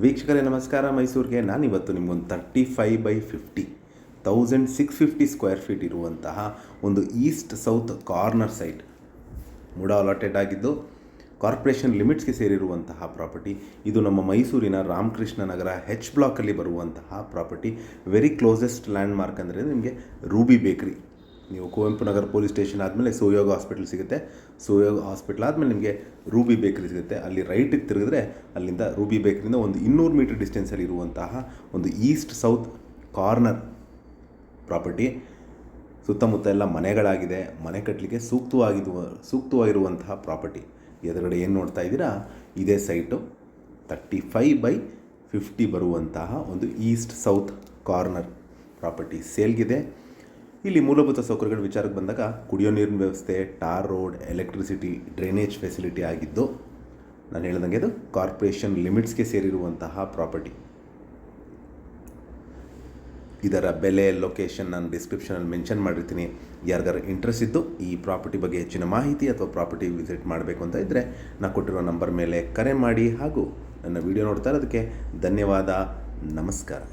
ವೀಕ್ಷಕರೇ ನಮಸ್ಕಾರ. ಮೈಸೂರಿಗೆ ನಾನಿವತ್ತು ನಿಮಗೊಂದು 35/50 1650 ಸ್ಕ್ವೇರ್ ಫೀಟ್ ಇರುವಂತಹ ಒಂದು ಈಸ್ಟ್ ಸೌತ್ ಕಾರ್ನರ್ ಸೈಟ್ ಮೂಡ ಅಲಾಟೆಡ್ ಆಗಿದ್ದು ಕಾರ್ಪೊರೇಷನ್ ಲಿಮಿಟ್ಸ್ಗೆ ಸೇರಿರುವಂತಹ ಪ್ರಾಪರ್ಟಿ. ಇದು ನಮ್ಮ ಮೈಸೂರಿನ ರಾಮಕೃಷ್ಣ ನಗರ ಹೆಚ್ ಬ್ಲಾಕಲ್ಲಿ ಬರುವಂತಹ property. Very closest land mark ಅಂದರೆ ನಿಮಗೆ ರೂಬಿ ಬೇಕ್ರಿ. ನೀವು ಕುವೆಂಪು ನಗರ ಪೊಲೀಸ್ ಸ್ಟೇಷನ್ ಆದಮೇಲೆ ಸೋಯೋಗ ಹಾಸ್ಪಿಟಲ್ ಸಿಗುತ್ತೆ. ಸೋಯೋಗ ಹಾಸ್ಪಿಟಲ್ ಆದಮೇಲೆ ನಿಮಗೆ ರೂಬಿ ಬೇಕ್ರಿ ಸಿಗುತ್ತೆ. ಅಲ್ಲಿ ರೈಟಿಗೆ ತಿರುಗಿದ್ರೆ ಅಲ್ಲಿಂದ ರೂಬಿ ಬೇಕ್ರಿಯಿಂದ ಒಂದು 200 ಮೀಟರ್ ಡಿಸ್ಟೆನ್ಸಲ್ಲಿ ಇರುವಂತಹ ಒಂದು ಈಸ್ಟ್ ಸೌತ್ ಕಾರ್ನರ್ ಪ್ರಾಪರ್ಟಿ. ಸುತ್ತಮುತ್ತ ಎಲ್ಲ ಮನೆಗಳಾಗಿದೆ. ಮನೆ ಕಟ್ಟಲಿಕ್ಕೆ ಸೂಕ್ತವಾಗಿರುವಂತಹ ಪ್ರಾಪರ್ಟಿ. ಎದುರುಗಡೆ ಏನು ನೋಡ್ತಾ ಇದ್ದೀರಾ, ಇದೇ ಸೈಟು 35/50 ಬರುವಂತಹ ಒಂದು ಈಸ್ಟ್ ಸೌತ್ ಕಾರ್ನರ್ ಪ್ರಾಪರ್ಟಿ ಸೇಲ್ಗಿದೆ. ಇಲ್ಲಿ ಮೂಲಭೂತ ಸೌಕರ್ಯಗಳ ವಿಚಾರಕ್ಕೆ ಬಂದಾಗ ಕುಡಿಯೋ ನೀರಿನ ವ್ಯವಸ್ಥೆ, tar road, electricity, drainage facility ಆಗಿದ್ದು, ನಾನು ಹೇಳ್ದಂಗೆ ಇದು ಕಾರ್ಪೊರೇಷನ್ ಲಿಮಿಟ್ಸ್ಗೆ ಸೇರಿರುವಂತಹ ಪ್ರಾಪರ್ಟಿ. ಇದರ ಬೆಲೆ, ಲೊಕೇಶನ್ ನಾನು ಡಿಸ್ಕ್ರಿಪ್ಷನಲ್ಲಿ ಮೆನ್ಷನ್ ಮಾಡಿರ್ತೀನಿ. ಯಾರಿಗಾರು ಇಂಟ್ರೆಸ್ಟ್ ಇದ್ದು ಈ ಪ್ರಾಪರ್ಟಿ ಬಗ್ಗೆ ಹೆಚ್ಚಿನ ಮಾಹಿತಿ ಅಥವಾ ಪ್ರಾಪರ್ಟಿ ವಿಸಿಟ್ ಮಾಡಬೇಕು ಅಂತ ಇದ್ದರೆ ನಾನು ಕೊಟ್ಟಿರೋ ನಂಬರ್ ಮೇಲೆ ಕರೆ ಮಾಡಿ. ಹಾಗೂ ನನ್ನ ವಿಡಿಯೋ ನೋಡ್ತಾ ಇರೋದಕ್ಕೆ ಧನ್ಯವಾದ. ನಮಸ್ಕಾರ.